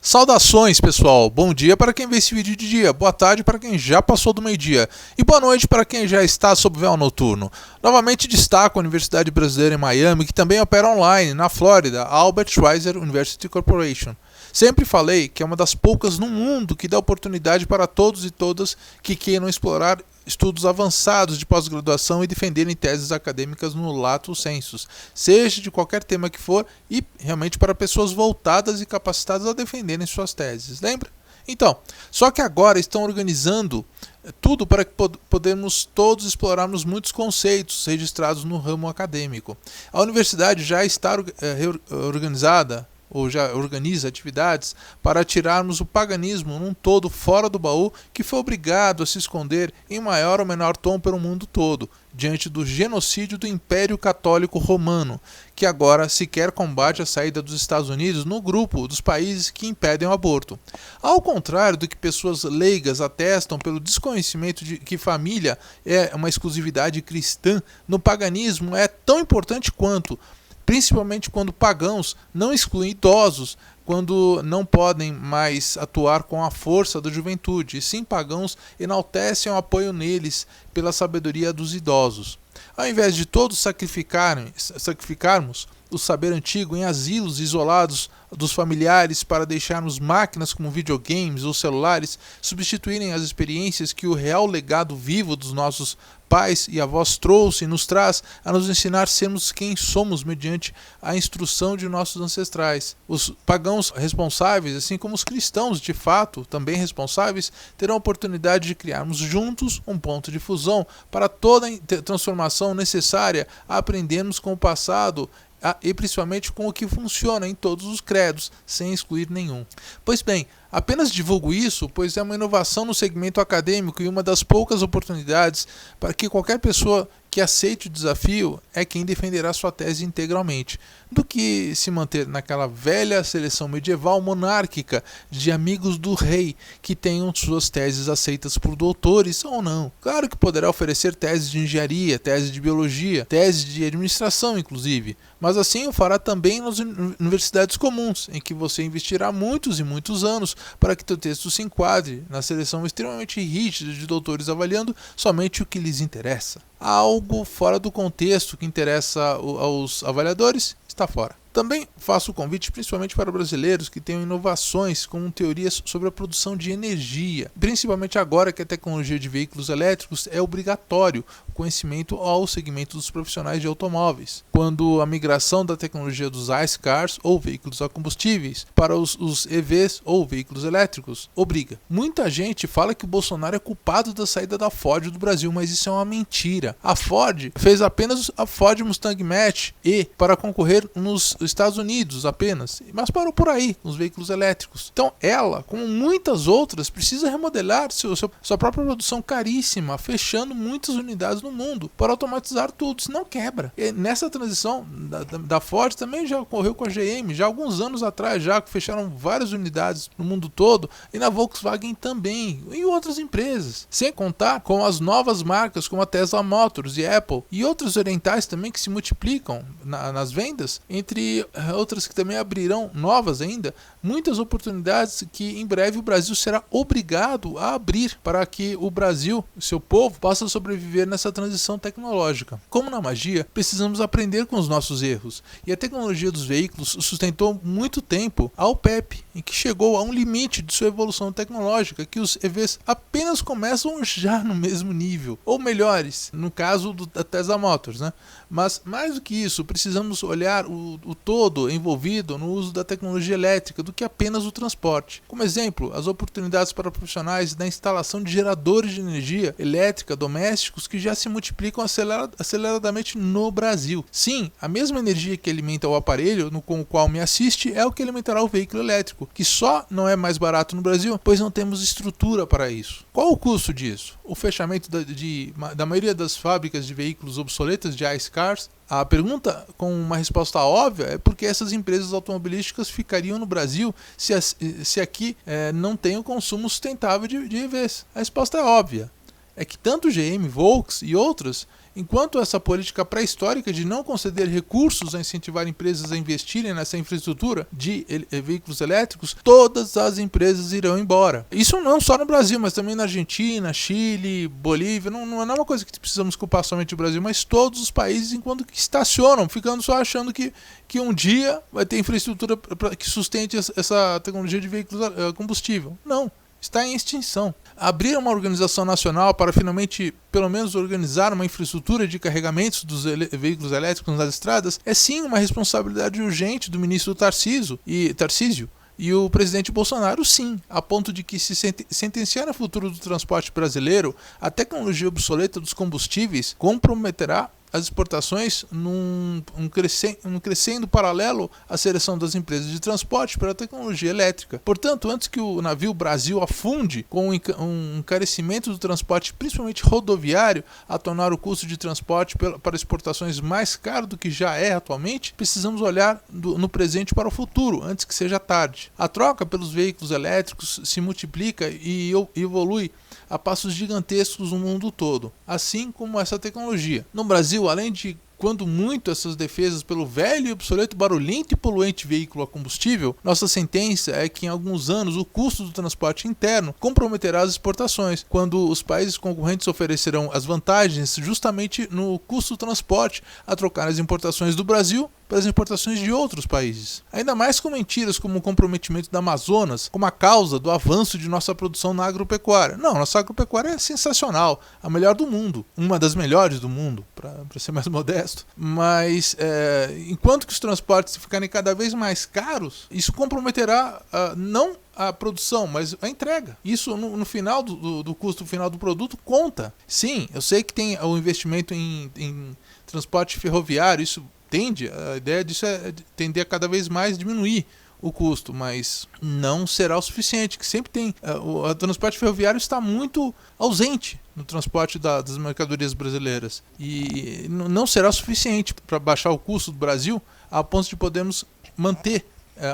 Saudações, pessoal! Bom dia para quem vê esse vídeo de dia, boa tarde para quem já passou do meio-dia e boa noite para quem já está sob véu noturno. Novamente destaco a Universidade Brasileira em Miami, que também opera online na Flórida, a Albert Schweitzer University Corporation. Sempre falei que é uma das poucas no mundo que dá oportunidade para todos e todas que queiram explorar estudos avançados de pós-graduação e defenderem teses acadêmicas no lato sensu, seja de qualquer tema que for, e realmente para pessoas voltadas e capacitadas a defenderem suas teses. Lembra? Então, só que agora estão organizando tudo para que podemos todos explorarmos muitos conceitos registrados no ramo acadêmico. A universidade já está organizada, ou já organiza atividades para tirarmos o paganismo num todo fora do baú que foi obrigado a se esconder em maior ou menor tom pelo mundo todo, diante do genocídio do Império Católico Romano, que agora sequer combate a saída dos Estados Unidos no grupo dos países que impedem o aborto. Ao contrário do que pessoas leigas atestam pelo desconhecimento de que família é uma exclusividade cristã, no paganismo é tão importante quanto, principalmente quando pagãos não excluem idosos, quando não podem mais atuar com a força da juventude, e sim pagãos enaltecem o apoio neles pela sabedoria dos idosos. Ao invés de todos sacrificarmos o saber antigo em asilos isolados dos familiares para deixarmos máquinas como videogames ou celulares substituírem as experiências que o real legado vivo dos nossos pais e avós trouxe e nos traz a nos ensinar a sermos quem somos mediante a instrução de nossos ancestrais. Os pagãos responsáveis, assim como os cristãos de fato também responsáveis, terão a oportunidade de criarmos juntos um ponto de fusão para toda a transformação necessária a aprendermos com o passado e principalmente com o que funciona em todos os credos, sem excluir nenhum. Pois bem, apenas divulgo isso, pois é uma inovação no segmento acadêmico e uma das poucas oportunidades para que qualquer pessoa que aceite o desafio é quem defenderá sua tese integralmente, do que se manter naquela velha seleção medieval monárquica de amigos do rei que tenham suas teses aceitas por doutores ou não. Claro que poderá oferecer teses de engenharia, teses de biologia, teses de administração inclusive, mas assim o fará também nas universidades comuns, em que você investirá muitos e muitos anos para que teu texto se enquadre na seleção extremamente rígida de doutores avaliando somente o que lhes interessa. Algo fora do contexto que interessa aos avaliadores está fora. Também faço o convite principalmente para brasileiros que tenham inovações com teorias sobre a produção de energia, principalmente agora que a tecnologia de veículos elétricos é obrigatório o conhecimento ao segmento dos profissionais de automóveis, quando a migração da tecnologia dos ICE cars ou veículos a combustíveis para os EVs ou veículos elétricos obriga. Muita gente fala que o Bolsonaro é culpado da saída da Ford do Brasil, mas isso é uma mentira. A Ford fez apenas a Ford Mustang Mach-E para concorrer nos Estados Unidos apenas, mas parou por aí, nos veículos elétricos. Então ela, como muitas outras, precisa remodelar sua própria produção caríssima, fechando muitas unidades no mundo para automatizar tudo, senão quebra. E nessa transição da Ford também já ocorreu com a GM, já há alguns anos atrás, já que fecharam várias unidades no mundo todo, e na Volkswagen também, e outras empresas. Sem contar com as novas marcas como a Tesla Motors e Apple, e outras orientais também que se multiplicam nas vendas, entre outras que também abrirão novas ainda, muitas oportunidades que em breve o Brasil será obrigado a abrir para que o Brasil, seu povo, possa sobreviver nessa transição tecnológica. Como na magia, precisamos aprender com os nossos erros, e a tecnologia dos veículos sustentou muito tempo ao PEP, em que chegou a um limite de sua evolução tecnológica, que os EVs apenas começam já no mesmo nível, ou melhores, no caso da Tesla Motors, né? Mas mais do que isso, precisamos olhar o todo envolvido no uso da tecnologia elétrica do que apenas o transporte. Como exemplo, as oportunidades para profissionais da instalação de geradores de energia elétrica domésticos que já se multiplicam aceleradamente no Brasil. Sim, a mesma energia que alimenta o aparelho com o qual me assiste é o que alimentará o veículo elétrico, que só não é mais barato no Brasil, pois não temos estrutura para isso. Qual o custo disso? O fechamento da maioria das fábricas de veículos obsoletas de ICE cars? A pergunta com uma resposta óbvia é porque essas empresas automobilísticas ficariam no Brasil se aqui não tem o consumo sustentável de EVs. A resposta é óbvia. é que tanto GM, Volks e outras, enquanto essa política pré-histórica de não conceder recursos a incentivar empresas a investirem nessa infraestrutura de veículos elétricos, todas as empresas irão embora. Isso não só no Brasil, mas também na Argentina, Chile, Bolívia. Não é uma coisa que precisamos culpar somente o Brasil, mas todos os países enquanto que estacionam, ficando só achando que um dia vai ter infraestrutura que sustente essa tecnologia de veículos a combustível. Não. Está em extinção. Abrir uma organização nacional para finalmente, pelo menos, organizar uma infraestrutura de carregamentos dos veículos elétricos nas estradas é sim uma responsabilidade urgente do ministro Tarcísio e o presidente Bolsonaro, sim, a ponto de que, se sentenciar no futuro do transporte brasileiro, a tecnologia obsoleta dos combustíveis comprometerá as exportações num crescendo paralelo à seleção das empresas de transporte para a tecnologia elétrica. Portanto, antes que o navio Brasil afunde com um encarecimento do transporte, principalmente rodoviário, a tornar o custo de transporte para exportações mais caro do que já é atualmente, precisamos olhar no presente para o futuro, antes que seja tarde. A troca pelos veículos elétricos se multiplica e evolui a passos gigantescos no mundo todo, assim como essa tecnologia. No Brasil, além de, quando muito, essas defesas pelo velho e obsoleto, barulhento e poluente veículo a combustível, nossa sentença é que em alguns anos o custo do transporte interno comprometerá as exportações, quando os países concorrentes oferecerão as vantagens justamente no custo do transporte a trocar as importações do Brasil para as importações de outros países. Ainda mais com mentiras como o comprometimento da Amazonas como a causa do avanço de nossa produção na agropecuária. Não, nossa agropecuária é sensacional, a melhor do mundo, uma das melhores do mundo, para ser mais modesto. Mas enquanto que os transportes ficarem cada vez mais caros, isso comprometerá não a produção, mas a entrega. Isso no final do custo final do produto conta. Sim, eu sei que tem o investimento em transporte ferroviário, a ideia disso é tender a cada vez mais diminuir o custo, mas não será o suficiente, que sempre tem, o transporte ferroviário está muito ausente no transporte das mercadorias brasileiras e não será o suficiente para baixar o custo do Brasil a ponto de podermos manter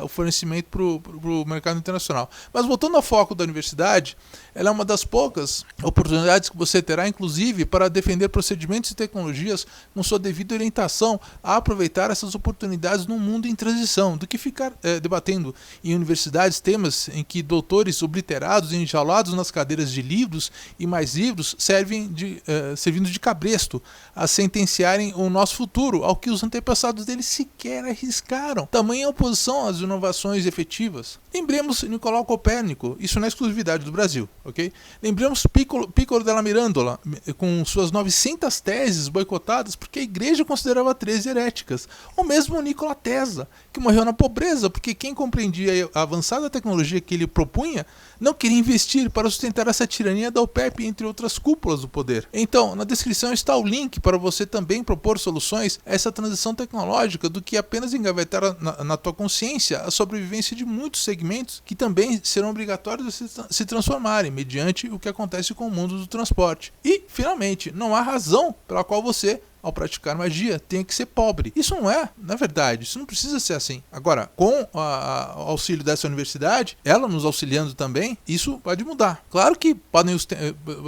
o fornecimento para o mercado internacional. Mas voltando ao foco da universidade, ela é uma das poucas oportunidades que você terá, inclusive, para defender procedimentos e tecnologias com sua devida orientação a aproveitar essas oportunidades num mundo em transição, do que ficar debatendo em universidades temas em que doutores obliterados e enjaulados nas cadeiras de livros e mais livros servindo de cabresto a sentenciarem o nosso futuro, ao que os antepassados deles sequer arriscaram. Tamanha oposição às inovações efetivas. Lembremos Nicolau Copérnico, isso não é exclusividade do Brasil, ok? Lembremos Piccolo della Mirandola, com suas 900 teses boicotadas porque a igreja considerava 13 heréticas. Ou mesmo Nikola Tesla, que morreu na pobreza porque quem compreendia a avançada tecnologia que ele propunha não queria investir para sustentar essa tirania da OPEP, entre outras cúpulas do poder. Então, na descrição está o link para você também propor soluções a essa transição tecnológica, do que apenas engavetar na tua consciência a sobrevivência de muitos segmentos que também serão obrigatórios a se transformarem mediante o que acontece com o mundo do transporte. E, finalmente, não há razão pela qual você, ao praticar magia, tenha que ser pobre. Isso não é, na verdade, isso não precisa ser assim. Agora, com o auxílio dessa universidade, ela nos auxiliando também, isso pode mudar. Claro que podem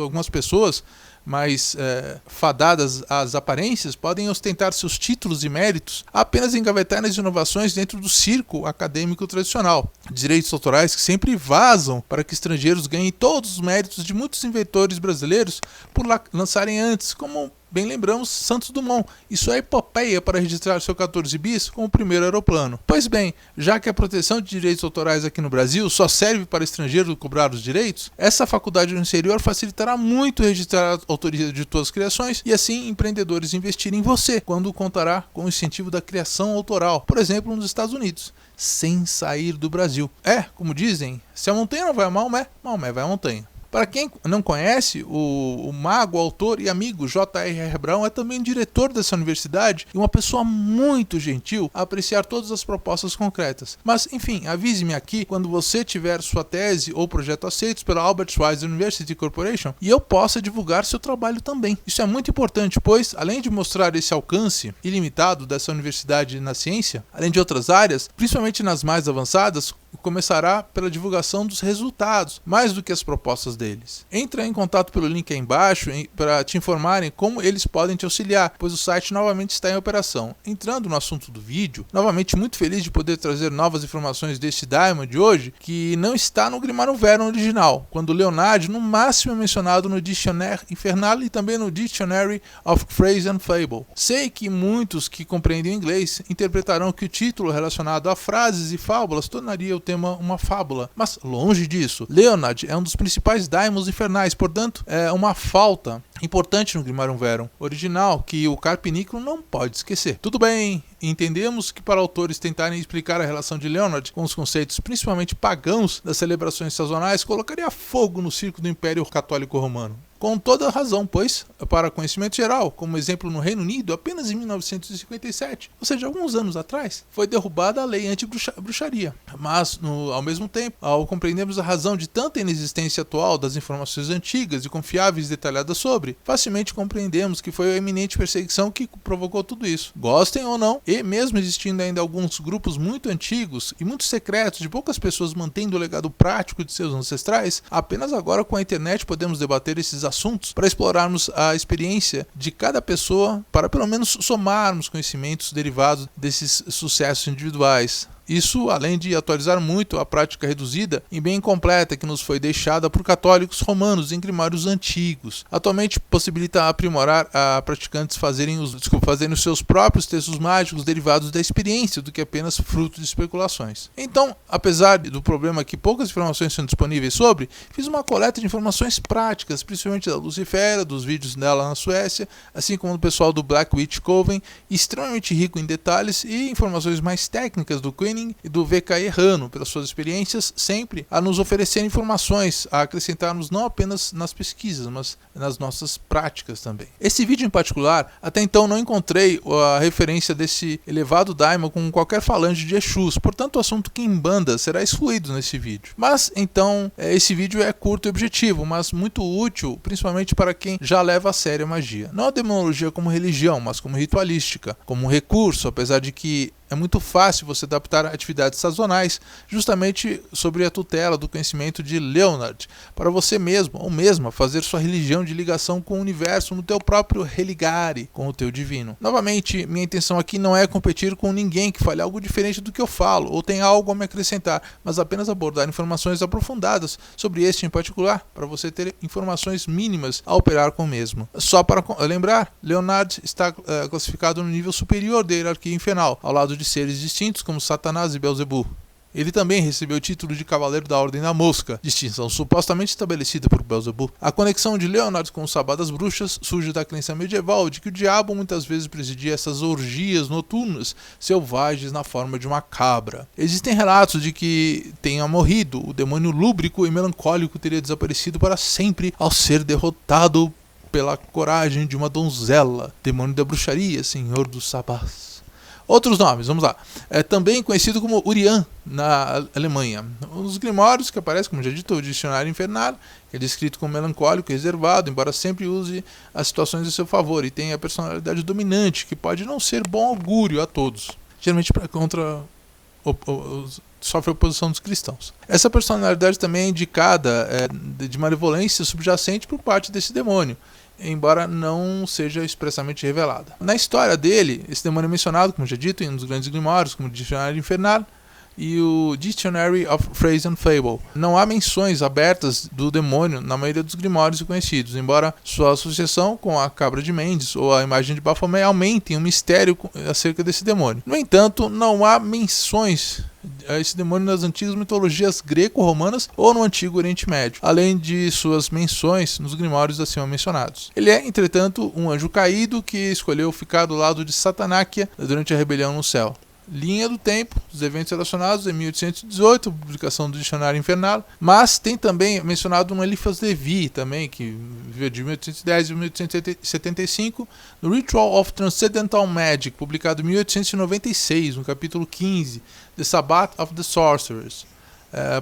algumas pessoas mais fadadas às aparências podem ostentar seus títulos e méritos apenas engavetar nas inovações dentro do circo acadêmico tradicional. Direitos autorais que sempre vazam para que estrangeiros ganhem todos os méritos de muitos inventores brasileiros por lançarem antes, como bem lembramos Santos Dumont. Isso é epopeia para registrar seu 14 bis como o primeiro aeroplano. Pois bem, já que a proteção de direitos autorais aqui no Brasil só serve para estrangeiros cobrar os direitos, essa faculdade no exterior facilitará muito registrar a autoria de suas criações e assim empreendedores investirem em você, quando contará com o incentivo da criação autoral, por exemplo nos Estados Unidos, sem sair do Brasil. Como dizem, se a montanha não vai a Maomé, Maomé vai a montanha. Para quem não conhece, o mago, autor e amigo J.R.R. Brown é também diretor dessa universidade e uma pessoa muito gentil a apreciar todas as propostas concretas. Mas, enfim, avise-me aqui quando você tiver sua tese ou projeto aceitos pela Albert Schweitzer University Corporation e eu possa divulgar seu trabalho também. Isso é muito importante, pois, além de mostrar esse alcance ilimitado dessa universidade na ciência, além de outras áreas, principalmente nas mais avançadas, começará pela divulgação dos resultados, mais do que as propostas deles. Entra em contato pelo link aí embaixo para te informarem como eles podem te auxiliar, pois o site novamente está em operação. Entrando no assunto do vídeo, novamente muito feliz de poder trazer novas informações deste Daimon de hoje, que não está no Grimarium Verum original, quando Leonard no máximo é mencionado no Dictionnaire Infernal e também no Dictionary of Phrase and Fable. Sei que muitos que compreendem o inglês interpretarão que o título relacionado a frases e fábulas tornaria o tema uma fábula, mas longe disso. Leonard é um dos principais daimons infernais, portanto é uma falta importante no Grimarium Verum original que o Carpinículo não pode esquecer. Tudo bem, entendemos que para autores tentarem explicar a relação de Leonard com os conceitos principalmente pagãos das celebrações sazonais, colocaria fogo no circo do Império Católico Romano. Com toda razão, pois, para conhecimento geral, como exemplo no Reino Unido, apenas em 1957, ou seja, alguns anos atrás, foi derrubada a lei anti-bruxaria. Mas, ao mesmo tempo, ao compreendermos a razão de tanta inexistência atual das informações antigas e confiáveis detalhadas sobre, facilmente compreendemos que foi a eminente perseguição que provocou tudo isso. Gostem ou não, e mesmo existindo ainda alguns grupos muito antigos e muito secretos de poucas pessoas mantendo o legado prático de seus ancestrais, apenas agora com a internet podemos debater esses assuntos para explorarmos a experiência de cada pessoa, para pelo menos somarmos conhecimentos derivados desses sucessos individuais. Isso além de atualizar muito a prática reduzida e bem incompleta que nos foi deixada por católicos romanos em grimários antigos. Atualmente possibilita aprimorar a praticantes fazerem os seus próprios textos mágicos derivados da experiência do que apenas fruto de especulações. Então, apesar do problema que poucas informações são disponíveis sobre, fiz uma coleta de informações práticas, principalmente da Lucifera, dos vídeos dela na Suécia, assim como do pessoal do Black Witch Coven, extremamente rico em detalhes e informações mais técnicas do Queen e do VK Errano, pelas suas experiências, sempre a nos oferecer informações, a acrescentarmos não apenas nas pesquisas, mas nas nossas práticas também. Esse vídeo em particular, até então não encontrei a referência desse elevado daimon com qualquer falante de Exus, portanto o assunto Quimbanda será excluído nesse vídeo. Mas então, esse vídeo é curto e objetivo, mas muito útil, principalmente para quem já leva a sério a magia. Não a demonologia como religião, mas como ritualística, como um recurso, apesar de que é muito fácil você adaptar atividades sazonais justamente sobre a tutela do conhecimento de Leonard, para você mesmo ou mesma fazer sua religião de ligação com o universo no teu próprio religare com o teu divino. Novamente, minha intenção aqui não é competir com ninguém que fale algo diferente do que eu falo ou tenha algo a me acrescentar, mas apenas abordar informações aprofundadas sobre este em particular, para você ter informações mínimas a operar com o mesmo. Só para lembrar, Leonard está classificado no nível superior da hierarquia infernal, ao lado de seres distintos como Satanás e Belzebu. Ele também recebeu o título de Cavaleiro da Ordem da Mosca, distinção supostamente estabelecida por Belzebu. A conexão de Leonard com o Sabá das Bruxas surge da crença medieval de que o diabo muitas vezes presidia essas orgias noturnas selvagens na forma de uma cabra. Existem relatos de que tenha morrido, o demônio lúbrico e melancólico teria desaparecido para sempre ao ser derrotado pela coragem de uma donzela, demônio da bruxaria, senhor dos sabás. Outros nomes, vamos lá. É também conhecido como Urian na Alemanha. Os grimórios que aparecem, como já dito, o Dicionário Infernal, que é descrito como melancólico e reservado, embora sempre use as situações a seu favor, e tem a personalidade dominante, que pode não ser bom augúrio a todos. Geralmente sofre oposição dos cristãos. Essa personalidade também é indicada de malevolência subjacente por parte desse demônio, embora não seja expressamente revelada. Na história dele, esse demônio é mencionado, como já dito, em um dos grandes grimórios, como o Dicionário Infernal e o Dictionary of Phrase and Fable. Não há menções abertas do demônio na maioria dos grimórios conhecidos, embora sua associação com a cabra de Mendes ou a imagem de Baphomet aumentem o mistério acerca desse demônio. No entanto, não há menções a esse demônio nas antigas mitologias greco-romanas ou no Antigo Oriente Médio, além de suas menções nos grimórios acima mencionados. Ele é, entretanto, um anjo caído que escolheu ficar do lado de Satanáquia durante a rebelião no céu. Linha do tempo, os eventos relacionados em 1818, publicação do Dicionário Infernal, mas tem também mencionado um Eliphas Levi também, que viveu de 1810 a 1875, no Ritual of Transcendental Magic, publicado em 1896, no capítulo 15, The Sabbath of the Sorcerers.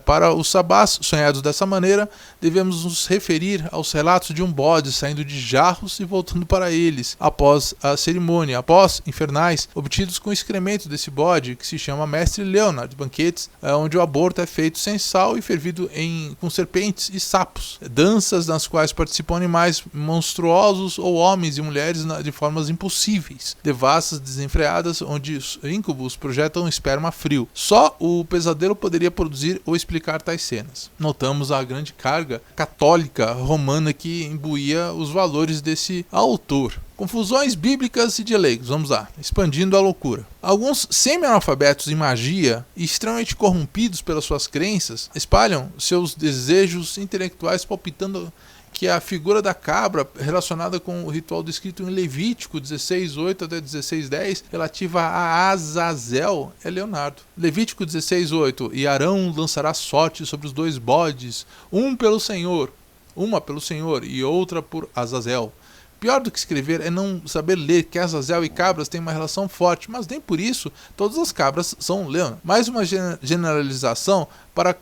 Para os sabás sonhados dessa maneira, devemos nos referir aos relatos de um bode saindo de jarros e voltando para eles após a cerimônia, após infernais, obtidos com o excremento desse bode, que se chama Mestre Leonard, banquetes onde o aborto é feito sem sal e fervido com serpentes e sapos, danças nas quais participam animais monstruosos ou homens e mulheres de formas impossíveis, devassas, desenfreadas, onde os íncubos projetam esperma frio. Só o pesadelo poderia produzir ou explicar tais cenas. Notamos a grande carga católica romana que imbuía os valores desse autor. Confusões bíblicas e de leigos, vamos lá, expandindo a loucura. Alguns semi-analfabetos em magia e extremamente corrompidos pelas suas crenças espalham seus desejos intelectuais palpitando que a figura da cabra relacionada com o ritual descrito em Levítico 16:8 até 16:10, relativa a Azazel, é Leonardo. Levítico 16:8, e Arão lançará sorte sobre os 2 bodes, uma pelo Senhor e outra por Azazel. Pior do que escrever é não saber ler, que Azazel e cabras têm uma relação forte, mas nem por isso todas as cabras são Leonardo. Mais uma generalização para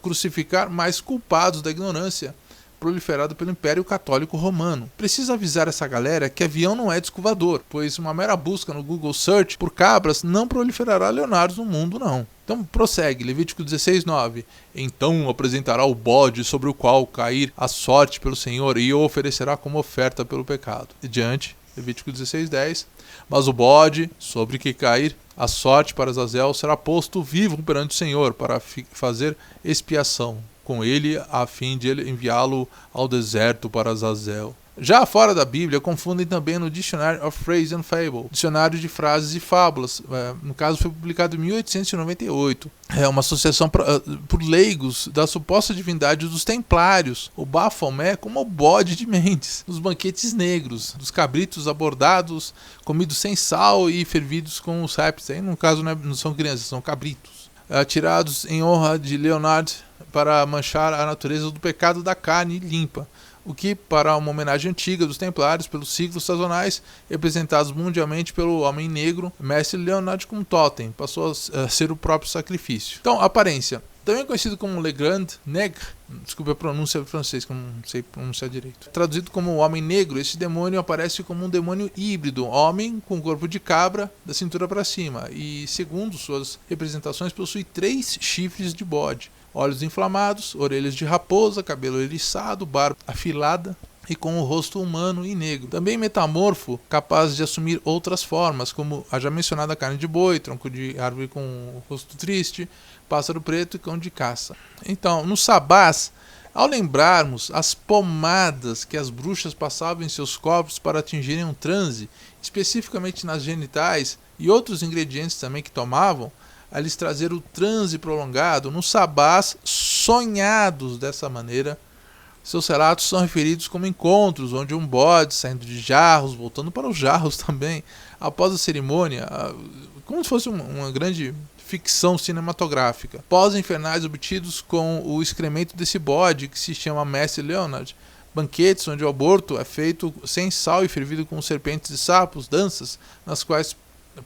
crucificar mais culpados da ignorância proliferado pelo Império Católico Romano. Preciso avisar essa galera que avião não é disco voador, pois uma mera busca no Google Search por cabras não proliferará leonardos no mundo, não. Então prossegue, Levítico 16:9. Então apresentará o bode sobre o qual cair a sorte pelo Senhor e o oferecerá como oferta pelo pecado. E diante, Levítico 16:10. Mas o bode sobre que cair a sorte para Azazel será posto vivo perante o Senhor para fazer expiação com ele, a fim de ele enviá-lo ao deserto para Azazel. Já fora da Bíblia, confundem também no Dictionary of Phrase and Fable, dicionário de frases e fábulas. No caso, foi publicado em 1898. É uma associação por leigos da suposta divindade dos templários, o Baphomet, como o bode de Mendes, nos banquetes negros, dos cabritos abordados, comidos sem sal e fervidos com os répteis. Aí, no caso, não são crianças, são cabritos. Tirados em honra de Leonard para manchar a natureza do pecado da carne limpa, o que, para uma homenagem antiga dos templários pelos ciclos sazonais representados mundialmente pelo homem negro, Mestre Leonard como totem, passou a ser o próprio sacrifício. Então, aparência. Também conhecido como Le Grand Nègre, desculpe a pronúncia francês, que eu não sei pronunciar direito. Traduzido como Homem Negro, esse demônio aparece como um demônio híbrido, homem com corpo de cabra, da cintura para cima, e, segundo suas representações, possui 3 chifres de bode, olhos inflamados, orelhas de raposa, cabelo eriçado, barba afilada e com o rosto humano e negro. Também metamorfo, capaz de assumir outras formas, como a já mencionada carne de boi, tronco de árvore com o rosto triste, pássaro preto e cão de caça. Então, nos sabás, ao lembrarmos as pomadas que as bruxas passavam em seus corpos para atingirem um transe, especificamente nas genitais, e outros ingredientes também que tomavam, a lhes trazer o transe prolongado, nos sabás sonhados dessa maneira, seus relatos são referidos como encontros, onde um bode saindo de jarros, voltando para os jarros também, após a cerimônia, como se fosse uma grande ficção cinematográfica. Pós-infernais obtidos com o excremento desse bode, que se chama Mestre Leonard, banquetes onde o aborto é feito sem sal e fervido com serpentes e sapos, danças nas quais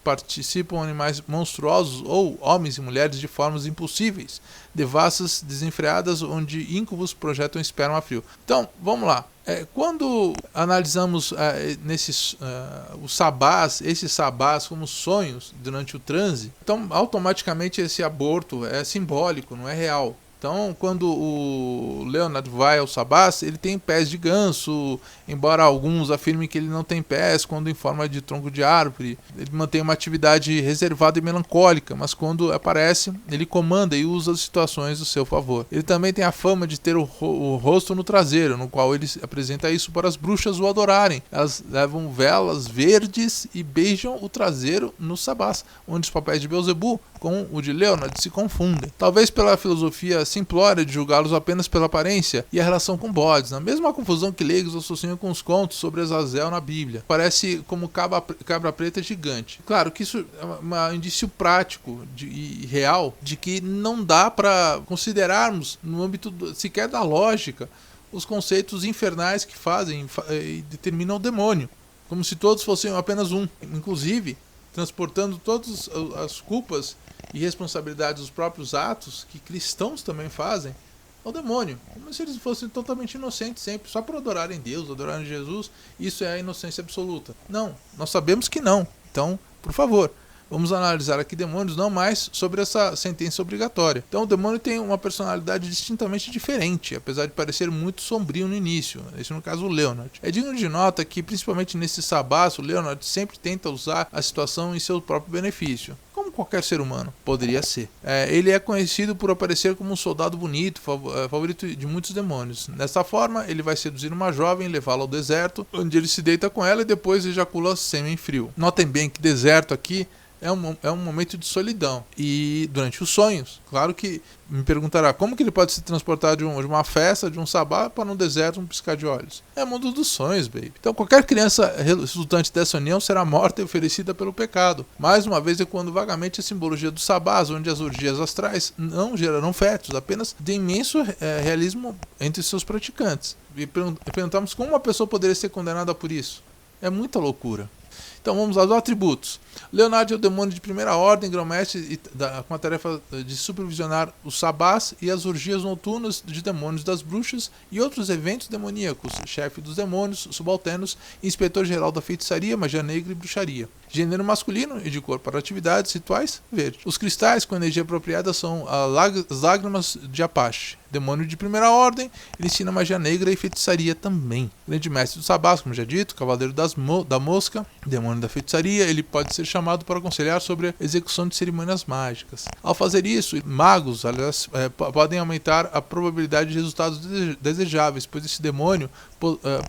participam animais monstruosos ou homens e mulheres de formas impossíveis, devassas, desenfreadas, onde íncubos projetam esperma frio. Então, vamos lá. Quando analisamos esses sabás como sonhos durante o transe, então automaticamente esse aborto é simbólico, não é real. Então, quando o Leonard vai ao sabás, ele tem pés de ganso, embora alguns afirmem que ele não tem pés quando em forma de tronco de árvore. Ele mantém uma atividade reservada e melancólica, mas quando aparece, ele comanda e usa as situações do seu favor. Ele também tem a fama de ter o rosto no traseiro, no qual ele apresenta isso para as bruxas o adorarem. Elas levam velas verdes e beijam o traseiro no sabás, onde os papéis de Beelzebub com o de Leonard se confundem. Talvez pela filosofia simplória de julgá-los apenas pela aparência e a relação com bodes, na mesma confusão que leigos associam com os contos sobre Azazel na Bíblia. Parece como cabra preta gigante. Claro que isso é um indício prático e real de que não dá para considerarmos, no âmbito sequer da lógica, os conceitos infernais que fazem e determinam o demônio, como se todos fossem apenas um. Inclusive, transportando todas as culpas e responsabilidade dos próprios atos, que cristãos também fazem, ao demônio, como se eles fossem totalmente inocentes sempre, só por adorarem Deus, adorarem Jesus, isso é a inocência absoluta. Não, nós sabemos que não. Então, por favor, vamos analisar aqui demônios, não mais sobre essa sentença obrigatória. Então o demônio tem uma personalidade distintamente diferente, apesar de parecer muito sombrio no início. Esse no caso o Leonard. É digno de nota que, principalmente nesse sabás, o Leonard sempre tenta usar a situação em seu próprio benefício. Como qualquer ser humano poderia ser. Ele é conhecido por aparecer como um soldado bonito, favorito de muitos demônios. Dessa forma, ele vai seduzir uma jovem, levá-la ao deserto, onde ele se deita com ela e depois ejacula sêmen frio. Notem bem que deserto aqui é um momento de solidão. E durante os sonhos, claro que me perguntará como que ele pode se transportar de uma festa, de um sabá, para um deserto, um piscar de olhos. É o mundo dos sonhos, baby. Então qualquer criança resultante dessa união será morta e oferecida pelo pecado. Mais uma vez, quando vagamente a simbologia dos sabás, onde as orgias astrais não gerarão fetos, apenas de imenso realismo entre seus praticantes. E perguntamos como uma pessoa poderia ser condenada por isso. É muita loucura. Então vamos aos atributos. Leonard é o demônio de primeira ordem, grão-mestre com a tarefa de supervisionar os sabás e as orgias noturnas de demônios das bruxas e outros eventos demoníacos, chefe dos demônios, subalternos, inspetor-geral da feitiçaria, magia negra e bruxaria. Gênero masculino e de cor para atividades rituais, verde. Os cristais com energia apropriada são as lágrimas de Apache. Demônio de primeira ordem, ele ensina magia negra e feitiçaria também. Grande mestre do sabás, como já dito, cavaleiro da mosca, demônio da feitiçaria, ele pode ser chamado para aconselhar sobre a execução de cerimônias mágicas. Ao fazer isso, magos, aliás, podem aumentar a probabilidade de resultados desejáveis, pois esse demônio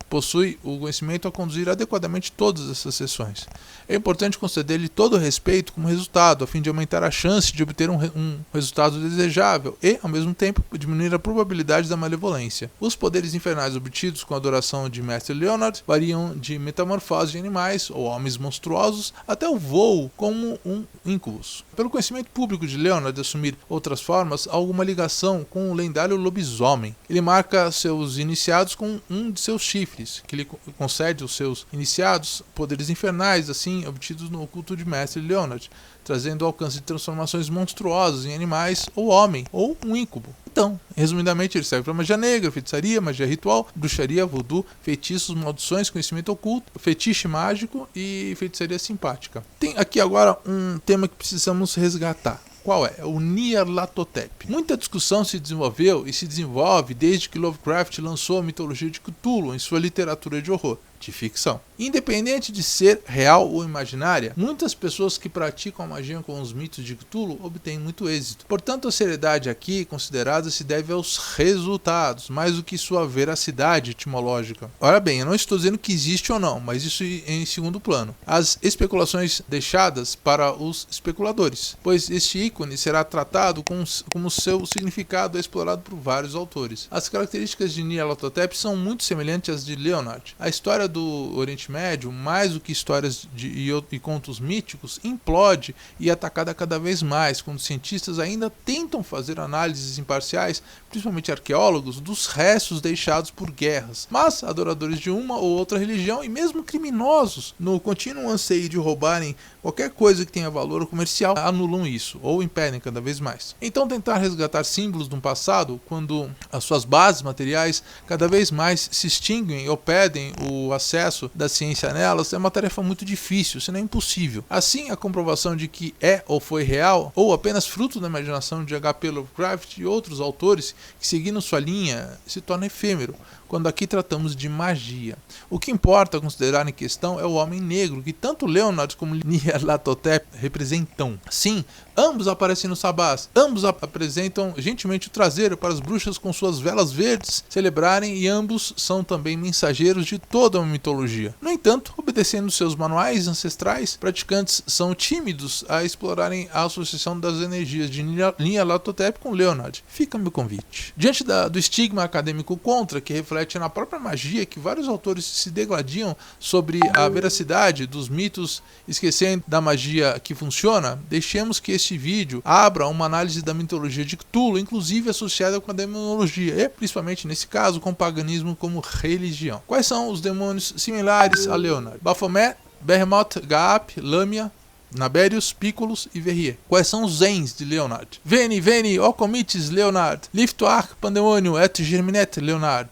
possui o conhecimento a conduzir adequadamente todas essas sessões. É importante conceder-lhe todo o respeito como resultado, a fim de aumentar a chance de obter um resultado desejável e, ao mesmo tempo, diminuir a probabilidade da malevolência. Os poderes infernais obtidos com a adoração de Mestre Leonard variam de metamorfose de animais ou homens monstruosos até o voo como um incubus. Pelo conhecimento público de Leonard de assumir outras formas, há alguma ligação com o lendário lobisomem. Ele marca seus iniciados com um de seus chifres, que lhe concede aos seus iniciados poderes infernais, assim obtidos no culto de Mestre Leonard, trazendo o alcance de transformações monstruosas em animais ou homem, ou um ícubo. Então, resumidamente, ele serve para magia negra, feitiçaria, magia ritual, bruxaria, voodoo, feitiços, maldições, conhecimento oculto, fetiche mágico e feitiçaria simpática. Tem aqui agora um tema que precisamos resgatar. Qual é? O Nyarlathotep. Muita discussão se desenvolveu e se desenvolve desde que Lovecraft lançou a mitologia de Cthulhu em sua literatura de horror, de ficção. Independente de ser real ou imaginária, muitas pessoas que praticam a magia com os mitos de Cthulhu obtêm muito êxito. Portanto, a seriedade aqui considerada se deve aos resultados, mais do que sua veracidade etimológica. Ora bem, eu não estou dizendo que existe ou não, mas isso em segundo plano. As especulações deixadas para os especuladores, pois este ícone será tratado como seu significado é explorado por vários autores. As características de Nyarlathotep são muito semelhantes às de Leonard. A história do Oriente Médio, mais do que histórias e contos míticos, implode e é atacada cada vez mais, quando cientistas ainda tentam fazer análises imparciais, principalmente arqueólogos, dos restos deixados por guerras. Mas adoradores de uma ou outra religião e mesmo criminosos, no contínuo anseio de roubarem qualquer coisa que tenha valor comercial, anulam isso, ou impedem cada vez mais. Então tentar resgatar símbolos de um passado, quando as suas bases materiais cada vez mais se extinguem ou pedem o acesso da ciência nelas, é uma tarefa muito difícil, se não impossível. Assim, a comprovação de que é ou foi real, ou apenas fruto da imaginação de H.P. Lovecraft e outros autores que seguiram sua linha, se torna efêmero, quando aqui tratamos de magia. O que importa considerar em questão é o homem negro, que tanto Leonard como Nyarlathotep representam. Sim, ambos aparecem no sabás, ambos apresentam gentilmente o traseiro para as bruxas com suas velas verdes celebrarem e ambos são também mensageiros de toda uma mitologia. No entanto, obedecendo seus manuais ancestrais, praticantes são tímidos a explorarem a associação das energias de Nyarlathotep com Leonard. Fica meu convite. Diante do estigma acadêmico contra, que reflete na própria magia, que vários autores se degladiam sobre a veracidade dos mitos, esquecendo da magia que funciona, deixemos que este vídeo abra uma análise da mitologia de Cthulhu, inclusive associada com a demonologia, e principalmente nesse caso com o paganismo como religião. Quais são os demônios similares a Leonard? Baphomet, Behemoth, Gaap, Lamia, Naberius, Piccolus e Verrier. Quais são os Zens de Leonard? Veni, veni, o comites Leonard, liftoar pandemonium et germinet Leonard.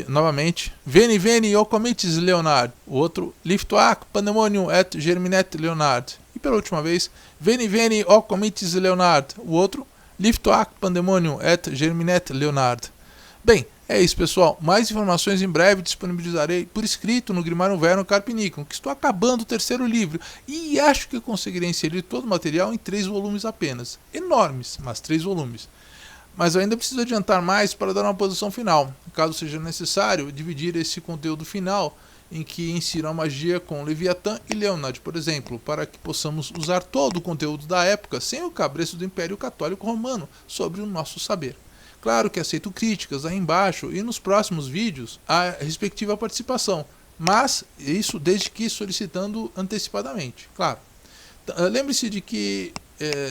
Novamente, veni, veni, o comites Leonard. O outro, liftoar pandemonium et germinet Leonard. E pela última vez, veni, veni, o comites Leonard. O outro, liftoar pandemonium et germinet Leonard. Bem, é isso, pessoal. Mais informações em breve disponibilizarei por escrito no Grimário Verno Carpinicum, que estou acabando o 3º livro e acho que conseguirei inserir todo o material em 3 volumes apenas. Enormes, mas 3 volumes. Mas eu ainda preciso adiantar mais para dar uma posição final. Caso seja necessário, dividir esse conteúdo final em que insira a magia com Leviatã e Leonard, por exemplo, para que possamos usar todo o conteúdo da época sem o cabresto do Império Católico Romano sobre o nosso saber. Claro que aceito críticas aí embaixo e nos próximos vídeos a respectiva participação, mas isso desde que solicitando antecipadamente, claro. Lembre-se de que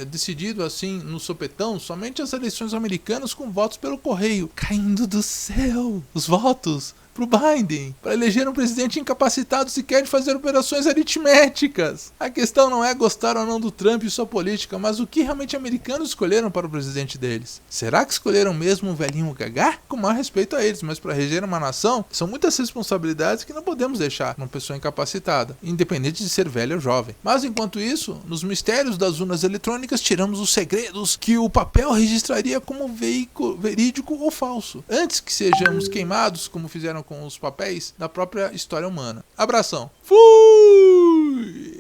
decidido assim no sopetão somente as eleições americanas com votos pelo correio, caindo do céu, os votos pro Biden, para eleger um presidente incapacitado sequer de fazer operações aritméticas. A questão não é gostar ou não do Trump e sua política, mas o que realmente americanos escolheram para o presidente deles. Será que escolheram mesmo um velhinho gagá? Com maior respeito a eles, mas para reger uma nação, são muitas responsabilidades que não podemos deixar uma pessoa incapacitada, independente de ser velha ou jovem. Mas enquanto isso, nos mistérios das urnas eletrônicas, tiramos os segredos que o papel registraria como verídico ou falso, antes que sejamos queimados, como fizeram com os papéis da própria história humana. Abração. Fui!